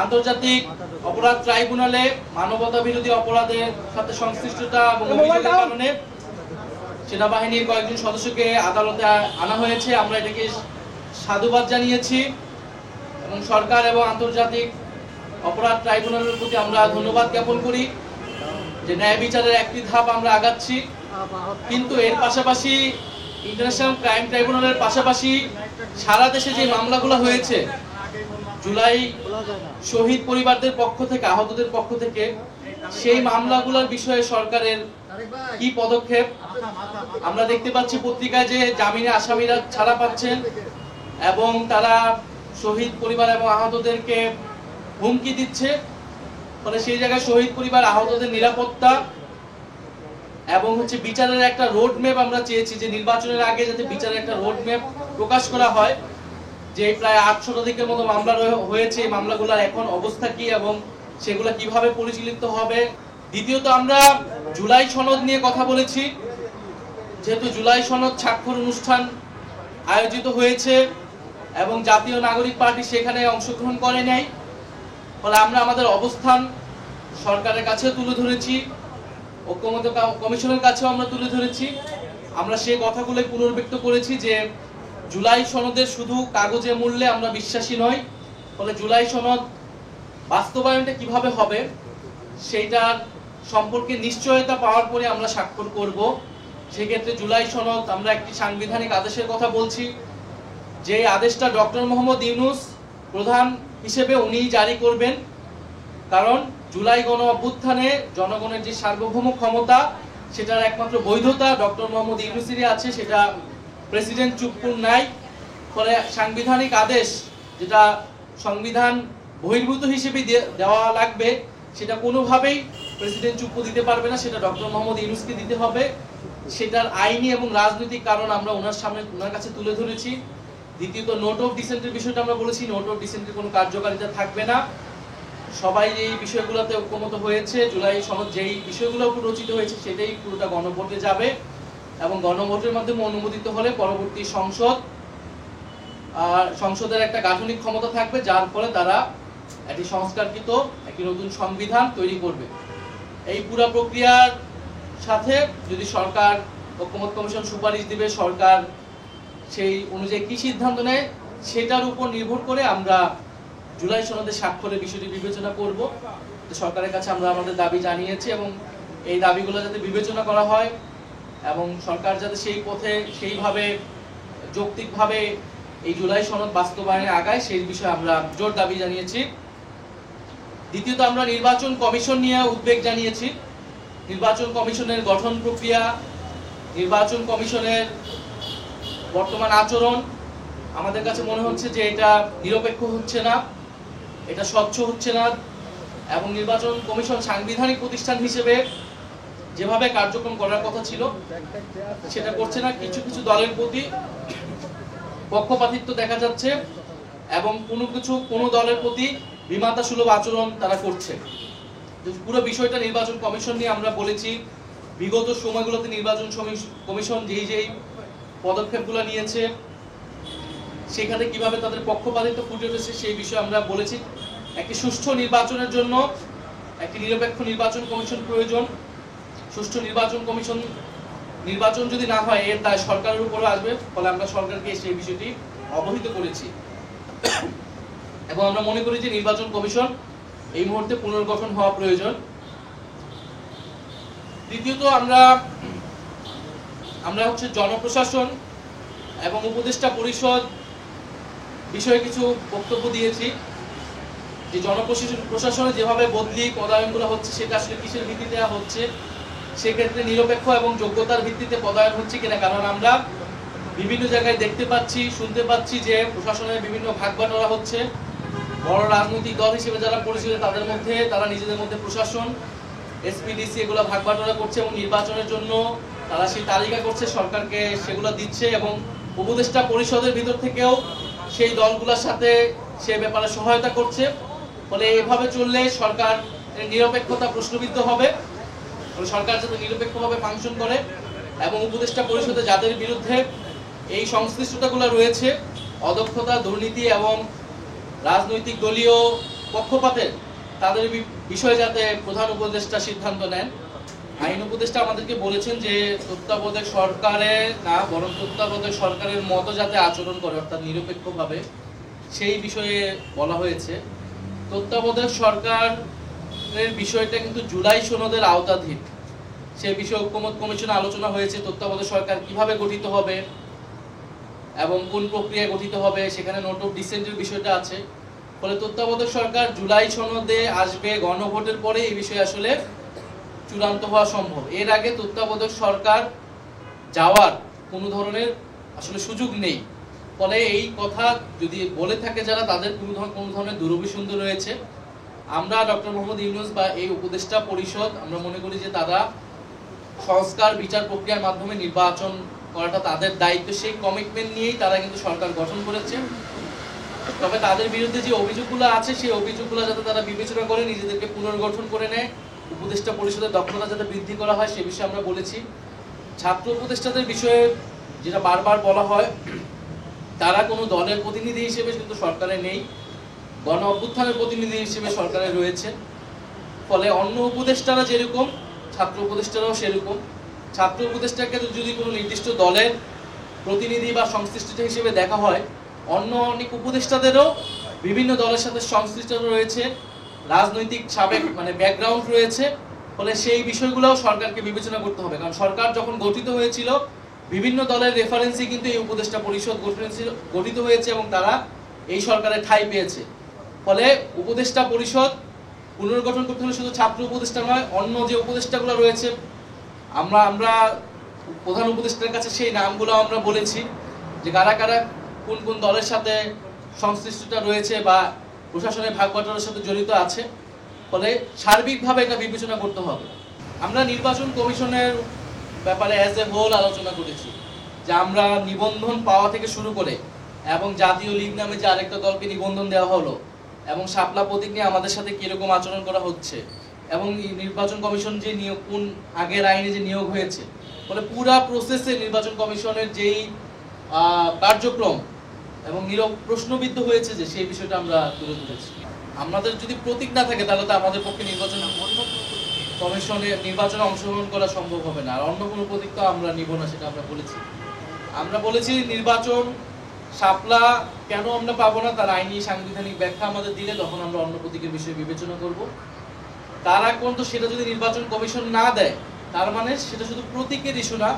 আন্তর্জাতিক অপরাধ ট্রাইব্যুনালে মানবতা বিরোধী অপরাধের সাথে সংশ্লিষ্টতা এবং অভিযোগের কারণে সেনাবাহিনীর কয়েকজন সদস্যকে আদালতে আনা হয়েছে। আমরা এটাকে সাধুবাদ জানিয়েছি এবং সরকার এবং আন্তর্জাতিক অপরাধ ট্রাইব্যুনালের প্রতি আমরা ধন্যবাদ জ্ঞাপন করি যে ন্যায় বিচারের একটি ধাপ আমরা আগাচ্ছি। কিন্তু এর পাশাপাশি ইন্টারন্যাশনাল ক্রাইম ট্রাইব্যুনালের পাশাপাশি সারা দেশে যে মামলাগুলো হয়েছে জুলাই শহীদ পরিবারদের পক্ষ থেকে, আহতদের পক্ষ থেকে, সেই মামলাগুলোর বিষয়ে সরকারের কি পদক্ষেপ? আমরা দেখতে পাচ্ছি পত্রিকায় যে জামিনে আসামিরা ছাড়া পাচ্ছেন এবং তারা শহীদ পরিবার এবং আহতদেরকে হুমকি দিচ্ছে। ফলে সেই জায়গায় শহীদ পরিবার আহতদের নিরাপত্তা এবং বিচারের একটা রোড ম্যাপ আমরা চেয়েছি যে নির্বাচনের আগে যাতে বিচারের একটা রোড ম্যাপ প্রকাশ করা হয়, যে প্রায় 800-এর মতো মামলা হয়েছে, এই মামলাগুলোর এখন অবস্থা কি এবং সেগুলো কিভাবে পরিচালিত হবে। দ্বিতীয়ত আমরা জুলাই সনদ নিয়ে কথা বলেছি। যেহেতু জুলাই সনদ স্বাক্ষর অনুষ্ঠান আয়োজিত হয়েছে এবং জাতীয় নাগরিক পার্টি সেখানে অংশগ্রহণ করে নাই, ফলে আমরা আমাদের অবস্থান সরকারের কাছে তুলে ধরেছি, ঐক্যমত্য কমিশনের কাছেও আমরা তুলে ধরেছি। আমরা সেই কথাগুলোই পুনর্ব্যক্ত করেছি যে জুলাই সনদের শুধু কাগজে মূল্যে আমরা বিশ্বাসী নই। ফলে জুলাই সনদ বাস্তবায়নটা কিভাবে হবে সেইটার সম্পর্কে নিশ্চয়তা পাওয়ার পরে আমরা স্বাক্ষর করব। সেক্ষেত্রে জুলাই সনদ আমরা একটি সাংবিধানিক আদেশের কথা বলছি, যে আদেশটা ডক্টর মোহাম্মদ ইউনূস প্রধান হিসেবে উনিই জারি করবেন। কারণ জুলাই গণ অভ্যুত্থানে জনগণের যে সার্বভৌম ক্ষমতা সেটার একমাত্র বৈধতা ডক্টর মোহাম্মদ ইউনূসেরই আছে, সেটা প্রেসিডেন্ট চুপ্পুর নাই। ফলে সাংবিধানিক আদেশ যেটা সংবিধান বহির্ভূত হিসেবে দেওয়া লাগবে, সেটা কোনোভাবেই প্রেসিডেন্ট চুপ্পু দিতে পারবে না, সেটা ডক্টর মোহাম্মদ ইউনূসকে দিতে হবে। সেটার আইনি এবং রাজনৈতিক কারণ আমরা ওনার কাছে তুলে ধরেছি। দ্বিতীয়ত নোট অফ ডিসেন্টের বিষয়টা আমরা বলেছি, নোট অফ ডিসেন্টের কোনো কার্যকারিতা থাকবে না। সবাই এই বিষয়গুলোতে ঐক্যমত হয়েছে। জুলাই সনদ যেই বিষয়গুলো উপর রচিত হয়েছে সেটাই পুরোটা গণভোটে যাবে এবং গণভোটের মাধ্যমে অনুমোদিত হলে পরবর্তী সংসদের একটা গাঠনিক ক্ষমতা থাকবে, যার ফলে তারা একটি সংস্কারকৃত একটি নতুন সংবিধান তৈরি করবে। এই পুরো প্রক্রিয়ার সাথে যদি সরকার ঐক্যমত্য কমিশন সুপারিশ দিবে, সরকার সেই অনুযায়ী কি সিদ্ধান্ত নেয় সেটার উপর নির্ভর করে আমরা জুলাই সনদে স্বাক্ষরের বিষয়টি বিবেচনা করব। সরকারের কাছে আমরা আমাদের দাবি জানিয়েছি এবং এই দাবিগুলো যাতে বিবেচনা করা হয় এবং সরকার যাতে সেই পথে সেইভাবে যৌক্তিকভাবে এই জুলাই সনদ বাস্তবায়নে আগায় সেই বিষয়ে আমরা জোর দাবি জানিয়েছি। দ্বিতীয়ত আমরা নির্বাচন কমিশন নিয়ে উদ্বেগ জানিয়েছি। নির্বাচন কমিশনের গঠন প্রক্রিয়া, নির্বাচন কমিশনের বর্তমান আচরণ আমাদের কাছে মনে হচ্ছে যে এটা নিরপেক্ষ হচ্ছে না, এটা স্বচ্ছ হচ্ছে না এবং নির্বাচন কমিশন সাংবিধানিক প্রতিষ্ঠান হিসেবে যেভাবে কার্যক্রম করার কথা ছিল সেটা করছে না। কিছু কিছু দলের প্রতি পক্ষপাতিত্ব দেখা যাচ্ছে এবং কোনো দলের প্রতি বিমাতা সুলভ আচরণ তারা করছে। পুরো বিষয়টা নির্বাচন কমিশন নিয়ে আমরা বলেছি। বিগত সময়গুলোতে নির্বাচন কমিশন যেই পদক্ষেপগুলো নিয়েছে সেখানে কিভাবে তাদের পক্ষপাতিত্ব ফুটে উঠেছে সেই বিষয়ে আমরা বলেছি। একটি সুষ্ঠু নির্বাচনের জন্য একটি নিরপেক্ষ নির্বাচন কমিশন প্রয়োজন। সুষ্ঠু নির্বাচন যদি না হয় এর দায় সরকারের উপরে আসবে। ফলে আমরা সরকারকে সেই বিষয়টি অবহিত করেছি এবং আমরা মনে করি যে নির্বাচন কমিশন এই মুহূর্তে পুনর্গঠন হওয়া প্রয়োজন। দ্বিতীয়ত আমরা জনপ্রশাসন এবং উপদেষ্টা পরিষদ বিষয়ে কিছু বক্তব্য দিয়েছি যে জনপ্রশাসনে যেভাবে বদলি পদায়নগুলো হচ্ছে সেটা আসলে কিসের ভিত্তিতে হচ্ছে, সেক্ষেত্রে নিরপেক্ষ এবং যোগ্যতার ভিত্তিতে পদায়ন হচ্ছে কিনা। কারণ আমরা বিভিন্ন জায়গায় দেখতে পাচ্ছি, শুনতে পাচ্ছি যে প্রশাসনের বিভিন্ন ভাগ বাটোয়ারা হচ্ছে। বড় রাজনৈতিক দল হিসেবে যারা পরিচিত তাদের মধ্যে তারা নিজেদের মধ্যে প্রশাসন, এসপিডিসি এগুলো ভাগ বাটোয়ারা করছে এবং নির্বাচনের জন্য তারা সেই তালিকা করছে, সরকারকে সেগুলো দিচ্ছে এবং উপদেষ্টা পরিষদের ভিতর থেকেও সেই দলগুলোর সাথে সে ব্যাপারে সহায়তা করছে। ফলে এভাবে চললে সরকার নিরপেক্ষতা প্রশ্নবিদ্ধ হবে। সরকার যাতে নিরপেক্ষভাবে ফাংশন করে এবং উপদেষ্টা পরিষদে যাদের বিরুদ্ধে এই সংশ্লিষ্টতাগুলো রয়েছে, অদক্ষতা, দুর্নীতি এবং রাজনৈতিক দলীয় পক্ষপাতের তাদের বিষয়ে যাতে প্রধান উপদেষ্টা সিদ্ধান্ত নেন। আইন উপদেষ্টা আমাদেরকে বলেছেন যে তত্ত্বাবধায়ক সরকারের না, বরং তত্ত্বাবধায়ক সরকারের মতো যাতে আচরণ করে, অর্থাৎ নিরপেক্ষভাবে, সেই বিষয়ে বলা হয়েছে। তত্ত্বাবধায়ক সরকারের বিষয়টা কিন্তু জুলাই সনদের আওতাধীন। সে বিষয়ে ঐকমত্য কমিশনে আলোচনা হয়েছে তত্ত্বাবধায়ক সরকার কিভাবে গঠিত হবে এবং কোন প্রক্রিয়ায় গঠিত হবে, সেখানে নোট অফ ডিসেন্টের বিষয়টা আছে। ফলে তত্ত্বাবধায়ক সরকার জুলাই সনদে আসবে, গণভোটের পরে এই বিষয়ে আসলে চূড়ান্ত হওয়া সম্ভব। এর আগে তত্ত্বাবধায়ক সরকার যাওয়ার কোনো ধরনের আসলে সুযোগ নেই। ফলে এই কথা যদি বলে থাকে যারা, তাদের কোনো ধরনের দুরভিসন্ধি রয়েছে। আমরা ডক্টর মোহাম্মদ ইউনূস বা এই উপদেষ্টা পরিষদ, আমরা মনে করি যে তারা সংস্কার বিচার প্রক্রিয়ার মাধ্যমে নির্বাচন করাটা তাদের দায়িত্ব, সেই কমিটমেন্ট নিয়েই তারা কিন্তু সরকার গঠন করেছে। তবে তাদের বিরুদ্ধে যে অভিযোগগুলো আছে, সেই অভিযোগগুলো যাতে তারা বিবেচনা করে নিজেদেরকে পুনর্গঠন করে নেয়, উপদেষ্টা পরিষদের দক্ষতা যাতে বৃদ্ধি করা হয়, সে বিষয়ে আমরা বলেছি। ছাত্র উপদেষ্টাদের বিষয়ে যেটা বারবার বলা হয়, তারা কোনো দলের প্রতিনিধি হিসেবে কিন্তু সরকারে নেই, গণ অভ্যুত্থানের প্রতিনিধি হিসেবে সরকারে রয়েছে। ফলে অন্য উপদেষ্টারা যেরকম, ছাত্র উপদেষ্টারাও সেরকম। ছাত্র উপদেষ্টাকে যদি কোনো নির্দিষ্ট দলের প্রতিনিধি বা সংশ্লিষ্ট হিসেবে দেখা হয়, অন্য অনেক উপদেষ্টাদেরও বিভিন্ন দলের সাথে সংশ্লিষ্ট রয়েছে, রাজনৈতিক সাবেক ব্যাকগ্রাউন্ড রয়েছে। ফলে সেই বিষয়গুলোও সরকারকে বিবেচনা করতে হবে, কারণ সরকার যখন গঠিত হয়েছিল বিভিন্ন দলের রেফারেন্সে কিন্তু এই উপদেষ্টা পরিষদ গঠিত হয়েছে এবং তারা এই সরকারে ঠাঁই পেয়েছে। ফলে উপদেষ্টা পরিষদ পুনর্গঠন করতে হলে শুধু ছাত্র উপদেষ্টা নয়, অন্য যে উপদেষ্টাগুলো রয়েছে, আমরা প্রধান উপদেষ্টার কাছে সেই নামগুলো আমরা বলেছি যে কারা কারা কোন কোন দলের সাথে সংশ্লিষ্টতা রয়েছে বা প্রশাসনের ভাগ বাটোয়ারার সাথে জড়িত আছে। ফলে সার্বিকভাবে এটা বিবেচনা করতে হবে। আমরা নির্বাচন কমিশনের ব্যাপারে অ্যাজ এ হোল আলোচনা করেছি যে আমরা নিবন্ধন পাওয়া থেকে শুরু করে, এবং জাতীয় লীগ নামে যে আরেকটা দলকে নিবন্ধন দেওয়া হলো, এবং শাপলা প্রতীক নিয়ে আমাদের সাথে কিরকম আচরণ করা হচ্ছে, এবং নির্বাচন কমিশন যে নিয়োগ, কোন আগের আইনে যে নিয়োগ হয়েছে, ফলে পুরা প্রসেসে নির্বাচন কমিশনের যেই কার্যক্রম এবং প্রশ্নবিদ্ধ হয়েছে যে সেই বিষয়টা আমরা তুলে ধরেছি। আমাদের যদি প্রতীক না থাকে তাহলে তো আমাদের পক্ষে নির্বাচনে অংশগ্রহণ করা সম্ভব হবে না। আর অন্য কোনো প্রতীক তো আমরা নিব না, সেটা আমরা বলেছি নির্বাচন শাপলা কেন আমরা পাবো না, তার আইনি সাংবিধানিক ব্যাখ্যা আমাদের দিলে তখন আমরা অন্য প্রতীকের বিষয়ে বিবেচনা করব। তার আগ পর্যন্ত সেটা যদি নির্বাচন কমিশন না দেয়, তার মানে সেটা শুধু প্রতীকের ইস্যু না,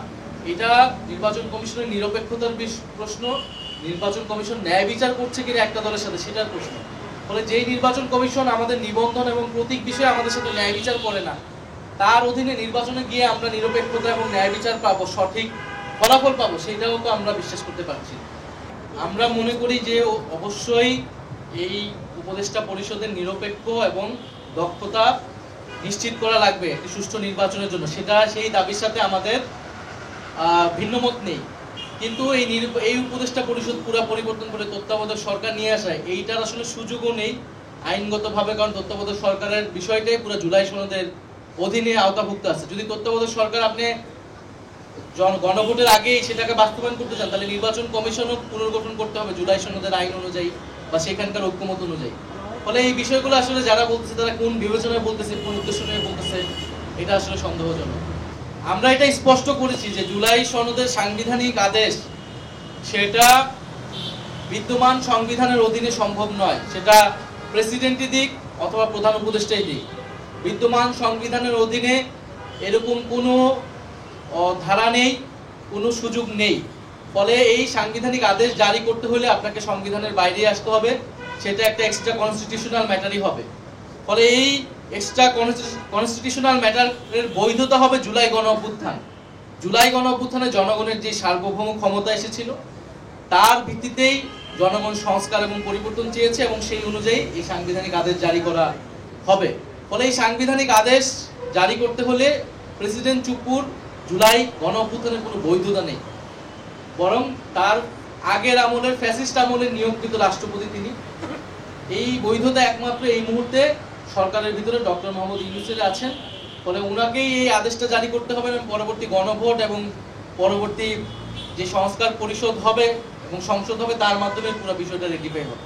এটা নির্বাচন কমিশনের নিরপেক্ষতার প্রশ্ন, নির্বাচন কমিশন ন্যায় বিচার করছে কিনা একটা দলের সাথে সেটার প্রশ্ন। ফলে যেই নির্বাচন কমিশন আমাদের নিবন্ধন এবং প্রতীক বিষয়ে আমাদের সাথে ন্যায় বিচার করে না, তার অধীনে নির্বাচনে গিয়ে আমরা নিরপেক্ষতা এবং ন্যায় বিচার পাবো, সঠিক ফলাফল পাবো, সেটাও তো আমরা বিশ্বাস করতে পারছি। আমরা মনে করি যে অবশ্যই এই উপদেষ্টা পরিষদের নিরপেক্ষ এবং দক্ষতা নিশ্চিত করা লাগবে একটি সুষ্ঠু নির্বাচনের জন্য। সেই দাবির সাথে আমাদের ভিন্নমত নেই। কিন্তু এই উপদেষ্টা পরিষদ পুরো পরিবর্তন করে তত্ত্বাবধায়ক সরকার নিয়ে আসায় এইটার আসলে সুযোগও নেই আইনগতভাবে, কারণ তত্ত্বাবধায়ক সরকারের বিষয়টাই পুরো জুলাই সনদের অধীনে আওতাভুক্ত আছে। যদি তত্ত্বাবধায়ক সরকার আপনি গণভোটের আগেই সেটাকে বাস্তবায়ন করতে চান, তাহলে নির্বাচন কমিশনও পুনর্গঠন করতে হবে জুলাই সনদের আইন অনুযায়ী বা সেখানকার ঐক্যমত অনুযায়ী। ফলে এই বিষয়গুলো আসলে যারা বলতেছে তারা কোন বিবেচনায় বলতেছে, কোন উদ্দেশ্য নিয়ে বলতেছে, এটা আসলে সন্দেহজনক। আমরা এটা স্পষ্ট করেছি যে জুলাই সনদের সাংবিধানিক আদেশ সেটা বিদ্যমান সংবিধানের অধীনে সম্ভব নয়, সেটা প্রেসিডেন্টই দিক অথবা প্রধান উপদেষ্টাই দিক। বিদ্যমান সংবিধানের অধীনে এরকম কোনো ধারা নেই, কোনো সুযোগ নেই। ফলে এই সাংবিধানিক আদেশ জারি করতে হলে আপনাকে সংবিধানের বাইরে আসতে হবে, সেটা একটা এক্সট্রা কনস্টিটিউশনাল ম্যাটারই হবে। ফলে এই এক্সট্রা কনস্টিটিউশনাল ম্যাটারের বৈধতা হবে জুলাই গণ অভ্যুত্থান। জুলাই গণ অভ্যুত্থানে জনগণের যে সার্বভৌম ক্ষমতা এসেছিল তার ভিত্তিতেই জনগণ সংস্কার এবং পরিবর্তন চেয়েছে এবং সেই অনুযায়ী এই সাংবিধানিক আদেশ জারি করা হবে। ফলে এই সাংবিধানিক আদেশ জারি করতে হলে প্রেসিডেন্ট চুপুর জুলাই গণ অভ্যুত্থানের কোনো বৈধতা নেই, বরং তার আগের আমলের ফ্যাসিস্ট আমলের নিয়োগকৃত রাষ্ট্রপতি তিনি। এই বৈধতা একমাত্র এই মুহূর্তে সরকারের ভিতরে ডক্টর মোহাম্মদ ইউনূসের আছেন। ফলে ওনাকেই এই আদেশটা জারি করতে হবে এবং পরবর্তী গণভোট এবং পরবর্তী যে সংস্কার পরিষদ হবে এবং সংসদ হবে তার মাধ্যমে পুরো বিষয়টা রেক্টিফাই হবে।